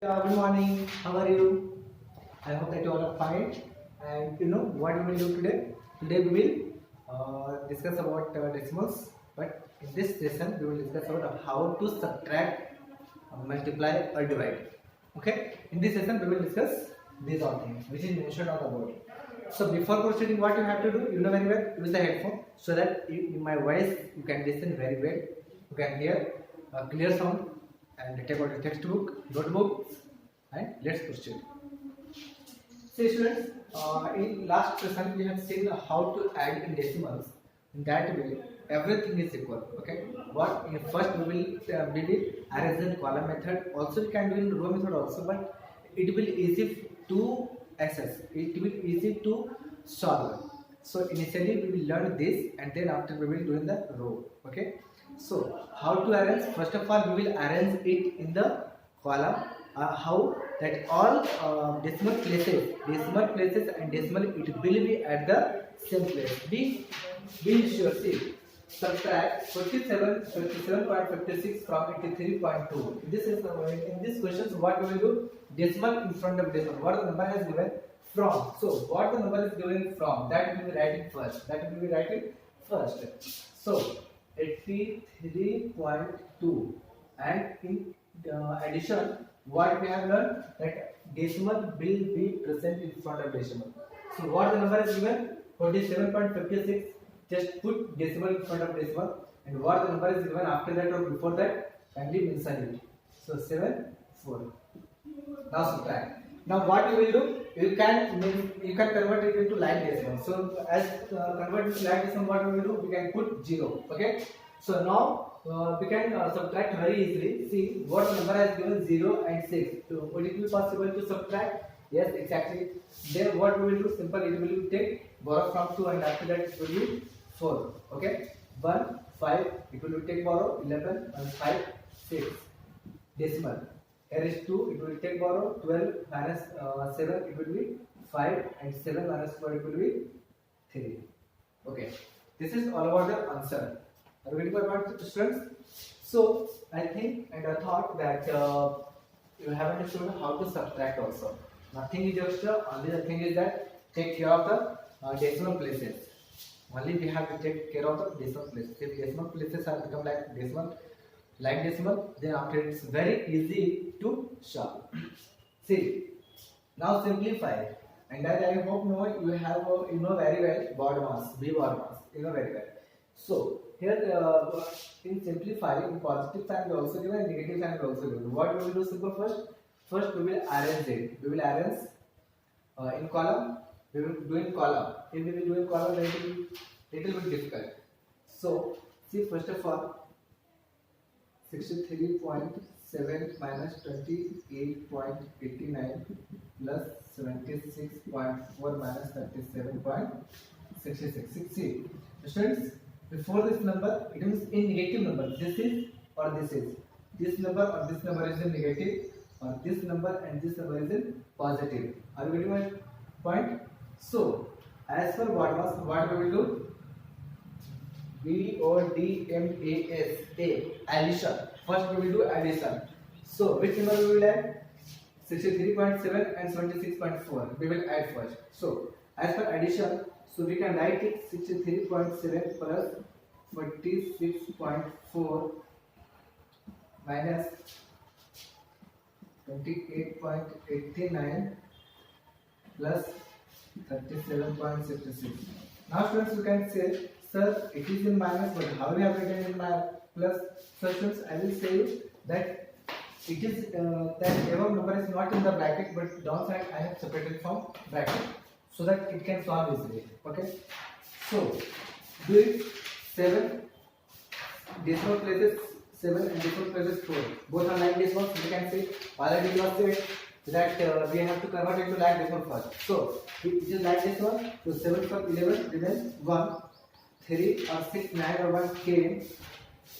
Good morning. How are you? I hope that you all are fine. And you know what we will do today? Today we will discuss about decimals. But in this session, we will discuss about how to subtract, multiply, or divide. Okay? In this session, we will discuss these all things which is mentioned on the board. So before proceeding, what you have to do, you know very well, use the headphone so that in my voice you can listen very well. You can hear a clear sound and take out your textbook, notebooks, and let's proceed. See students, in last session we have seen how to add in decimals. In that way, everything is equal. Okay. What in first we will arrange in column method. Also we can do in row method also, but it will easy to access. It will easy to solve. So initially we will learn this, and then after we will do in the row. Okay. So how to arrange? First of all, we will arrange it in the column. How that all decimal places and decimal it will be at the same place. Be sure. See, subtract 47.56 from 83.2. This is in this questions what we will do? Decimal in front of decimal. What the number has given from. So what the number is given from, that we will write it first. So 83.2, and in addition what we have learned, that decimal will be present in front of decimal. So what the number is given? 47.56. Just put decimal in front of decimal, and what the number is given after that or before that, kindly mention it. So 7,4. Now subtract. Now what you will do? You can convert it into like decimal. So as convert it to like decimal, what we will do? We can put 0. Okay. So now we can subtract very easily. See what the number has given 0 and 6. So would it be possible to subtract? Yes, exactly. Then what we will do? Simple. It will take borrow from 2, and after that it will be 4. Okay. 1, 5. It will take borrow 11 and 5, 6. Decimal. Here is 2, it will take borrow 12 minus 7, it will be 5, and 7 minus 4, it will be 3. Okay, this is all about the answer. Are you ready for what, students? So I think and I thought that you have understood how to subtract also. Nothing is extra, only the thing is that take care of the decimal places. Only we have to take care of the decimal places. If decimal places have become like decimal, then after it's very easy to solve. See, now simplify, and that I hope you have you know very well BODMAS, you know very well. So here in simplify, in positive sign we also given, and negative sign we also given. What we will do? Simple first we will arrange it. We will arrange in column. We will do in column. If we will do in column, then it will be little bit difficult. So see, first of all, 63.7 minus 28.89 plus 76.4 minus 37.66. See, students, before this number, it is in negative number. This is or this is. This number or this number is in negative, or this number and this number is in positive. Are you getting my point? So, as per what we will do? BODMAS, addition. First we will do addition. So which number we will add? 63.7 and 76.4. We will add first. So as per addition, so we can write it 63.7 plus 46.4 minus 28.89 plus 37.66. Now students, you can say, sir, it is in minus, but how we have written in my plus? So students, I will say you that it is that above number is not in the bracket, but downside I have separated from bracket so that it can solve easily. Okay. So do it 7 decimal places 7 and decimal places 4. Both are like decimals. We can say already you have said that we have to convert it to like decimal first. So it is like decimal. So 7 from 11 remains 1. 3 or 6, 9 or 1 came,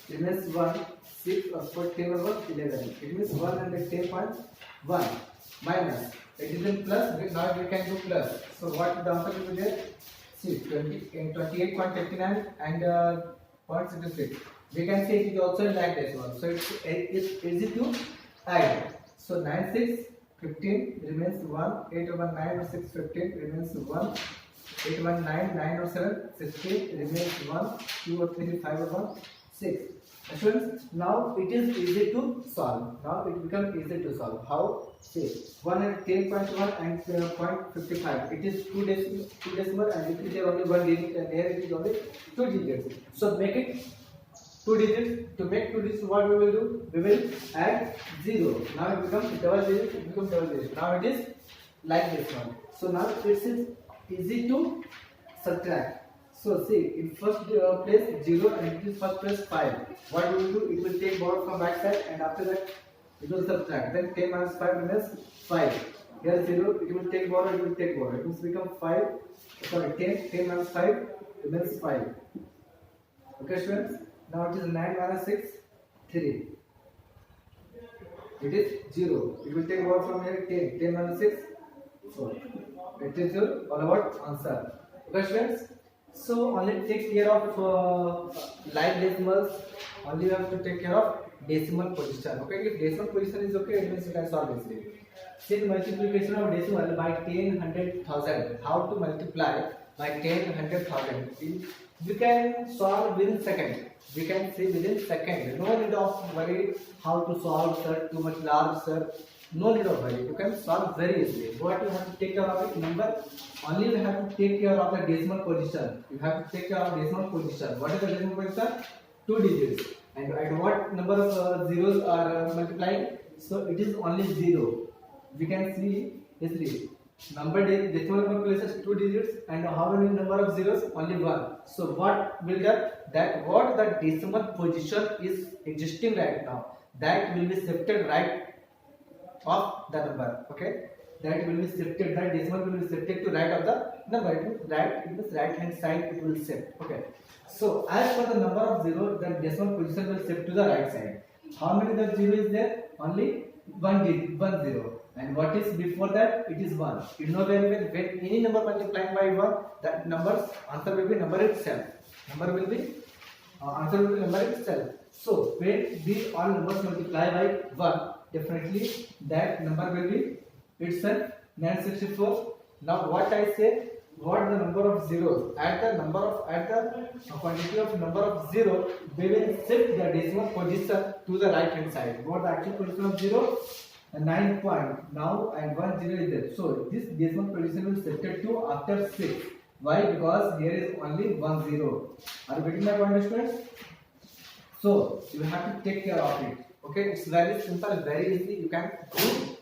remains 1, 6 or 4 came over 11. It means 110.1 minus. It is in plus, now we can do plus. So what the answer will be there? See, 28.59 and 0.66. We can say it is also in like decimal. So it's easy to add. So 9 6 15 remains 1. 8 over 9 or 6 15 remains 1. 8 1 9 9 or 7 16 remains 1. 2 or 3 5 or 1 6. Students, now it is easy to solve. Now it becomes easy to solve. How? See, 110.1 and 0.55. It is two decimal and it is only one digit, and here it is only two digits. So make it two digits. To make two digits, what we will do? We will add 0. Now it becomes double digit. It becomes double digit. Now it is like this one. So now it is easy to subtract. So see, in first place 0 and it is first place 5. What we will do? It will take borrow from back side, and after that it will subtract. Then 10 minus 5 remains 5. Here 0, it will take borrow, it will take borrow. It will become 5. Sorry, 10 minus 5 remains 5. Okay, students. Now it is 9 minus 6, 3. It is 0. It will take borrow from here 10. 10 minus 6, 4. It is your all about answer. Okay, students. So only take care of like decimals. Only you have to take care of decimal position. Okay, if decimal position is okay, it means you can solve easily. See, multiplication of decimal by 10, 100,000. How to multiply by 10, 100,000? We can solve within second. We can see within second. No need of worry how to solve, sir. Too much large, sir. No need of worry. You can solve very easily. What you have to take care of it? Number. Only you have to take care of the decimal position. You have to take care of decimal position. What is the decimal position? Two digits. And at what number of zeros are multiplying? So it is only 0. We can see easily. Decimal number places two digits, and how many number of zeros? Only 1. So what will that what the decimal position is existing right now, that will be shifted right of the number. Okay, that will be shifted. That decimal will be shifted to right of the number. It means right hand side it will shift. Okay, so as for the number of zero, the decimal position will shift to the right side. How many the zero is there? Only one digit, 1 0. And what is before that? It is 1. You know very well, when any number multiplying by 1, that number's answer will be number itself. Answer will be number itself. So when these all numbers multiply by 1, definitely that number will be itself 964. Now what I say, what the number of zeros at the quantity of number of 0, we will shift the decimal position to the right hand side. What the actual position of 0? 9 point now, and 1 0 is there. So this decimal position will shifted to after 6. Why? Because here is only 1 0. Are you getting my point, students? So you have to take care of it. Okay, it's very simple, very easy. You can do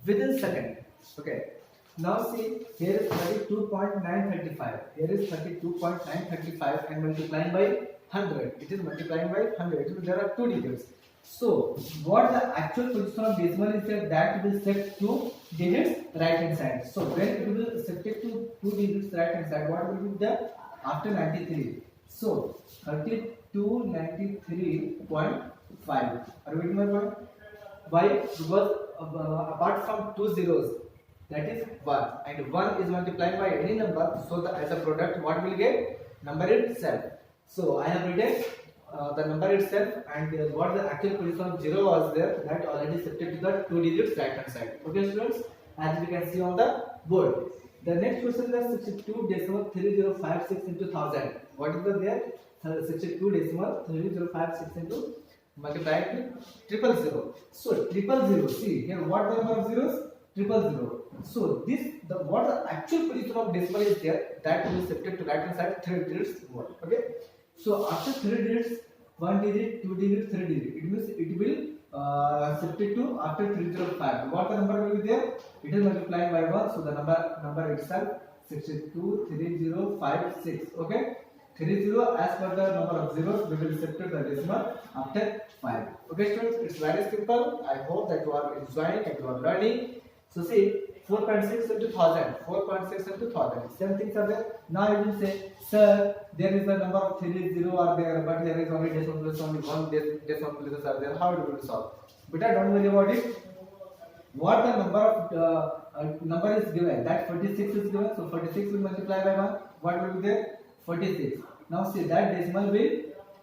within second. Okay. Now see, here is 32.935. Here is 32.935 and multiplying by 100. It is multiplying by 100. There are two digits. So what the actual position of decimal is that will shift two digits right hand side. So when it will shift it to two digits right hand side, what will be there after 93? So 3293.5. Are you getting my point? Why? Because apart from two zeros, that is 1, and 1 is multiplied by any number, so as a product what will get? Number itself. So I have written the number itself, and what the actual position of 0 was there, that already shifted to the two digits right hand side. Okay, students, as we can see on the board. The next question is 62.3056 into 1000. What is the there? 62.3056 into multiplied with 000. So 000. See here, what the number of zeros? 000. So what the actual position of decimal is there, that will be shifted to right hand side 3 digits more. Okay. So after 3 digits, 1 digit, 2 digit, 3 digit, it means it will shift it to after 305. What the number will be there? It is multiplying by 1, so the number itself 623056. Okay. 30 as per the number of zeros, we will shift to the decimal after 5. Okay, students, it's very simple. I hope that you are enjoying and you are learning. So see, 4.6 into 1000, 4.6 into 1000. Same things are there. Now you will say, sir, there is a number of 3 0 are there, but there is only decimal place, only one decimal places are there. How do we solve? But don't worry about it. What the number is given, that 46 is given, so 46 will multiply by 1. What will be there? 46. Now see, that decimal will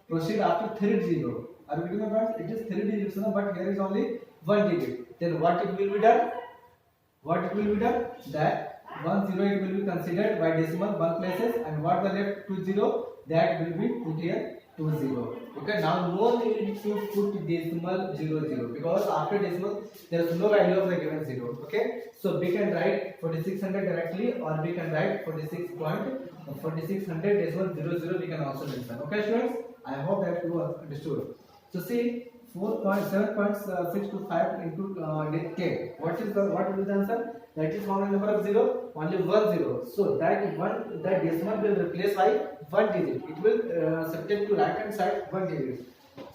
proceed after 3 0. Are you getting my point? It is 3 digits, but here is only 1 digit. then what it will be done? What it will be done? That 1 0 it will be considered by decimal 1 places, and what the left 2 0 that will be put here 2 0. Okay, now no need to put decimal 0 0 because after decimal there is no value of the given 0. Okay, so we can write 4600 directly, or we can write 4600 decimal 0 0 we can also mention. Okay students, I hope that you understood. So see 4.7.625 into k. What will be the answer? That is how many number of 0? Only 1 0. So that decimal will replace by 1 digit. It will subject to right hand side 1 digit.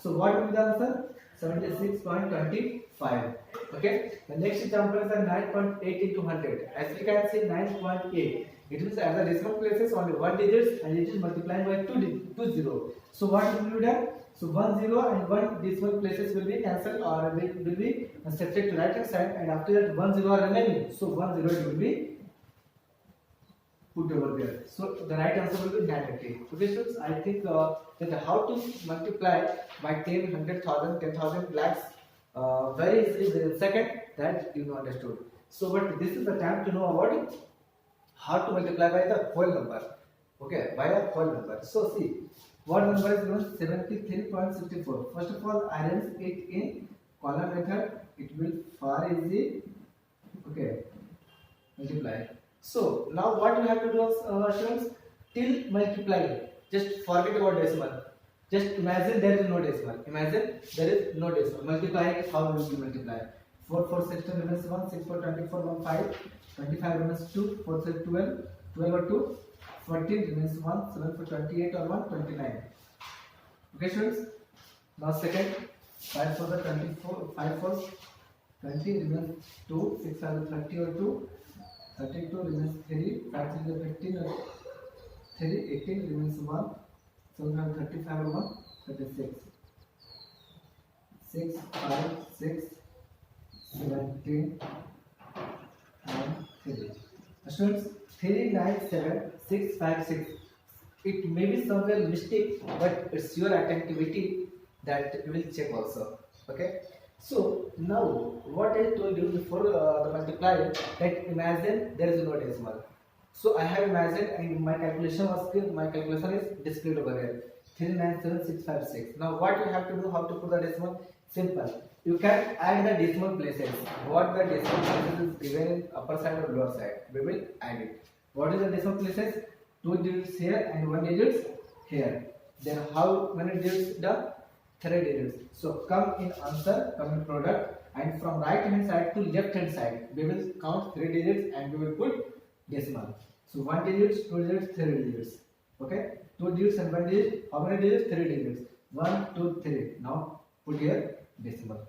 So what will be the answer? 76.25. Okay. The next example is 9.8 into 100. As we can see 9.8. It means as the decimal places only 1 digit and it is multiplied by 2 0. So what will be done? So 1 0 and 1 decimal places will be cancelled, or will be subject to right hand side, and after that 1 0 are remaining. So 1 0 will be put over there. So the right answer will be 980. Okay students, I think that how to multiply by 10, 100,000, 10,000 lakhs very easily within a second, that you know understood. So but this is the time to know about how to multiply by the whole number. Okay, by a whole number. So see, what number is given? 73.64. First of all, arrange it in column method. It will far easy. Okay, multiply. So now what you have to do, students, till multiply, just forget about decimal. Just imagine there is no decimal. Imagine there is no decimal. Multiply it. How will you multiply? 4 4 16 remains 1. 6 4 24 1 5. 25 remains 2. 4 6 12. 12 or 2. 14 remains 1. 7 for 28 or 1 29. Okay students. Now second. 5 for the 24. 5 for 20 remains 2. 6 are 30 or 2. 32 remains 3. 5 is 15 or 3. 18 remains 1. 7 35 or 1. 36. 6 5 6 17 and 3. Students, 3 9 7 6 5 6. It may be somewhere mistake, but it's your attentivity that you will check also. Okay. So now what I told you before the multiplier, that imagine there is no decimal. So I have imagined and my calculation is displayed over here. 397,656. Now what you have to do, how to put the decimal? Simple. You can add the decimal places. What the decimal places is given in upper side or lower side, we will add it. What is the decimal places? 2 digits here and 1 digits here. Then how many digits? The 3 digits. So come in answer, come in product, and from right hand side to left hand side, we will count 3 digits and we will put decimal. So 1 digits, 2 digits, 3 digits. Okay, 2 digits and 1 digit. How many digits? 3 digits. 1, 2, 3. Now put here decimal.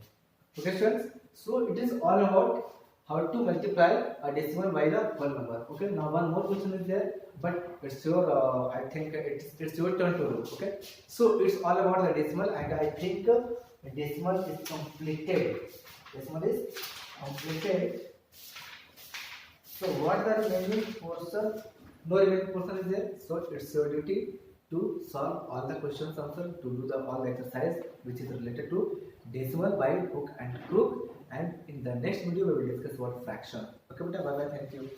Okay students, so it is all about how to multiply a decimal by the whole number. Okay, now one more question is there, but it's your I think it's your turn to do. Okay, so it's all about the decimal, and I think decimal is completed. Decimal is completed. So what the remaining portion? No remaining portion is there. So it's your duty to solve all the questions answer, to do all the exercise which is related to decimal by hook and crook, and in the next video we will discuss about fraction. Okay beta, bye bye, thank you.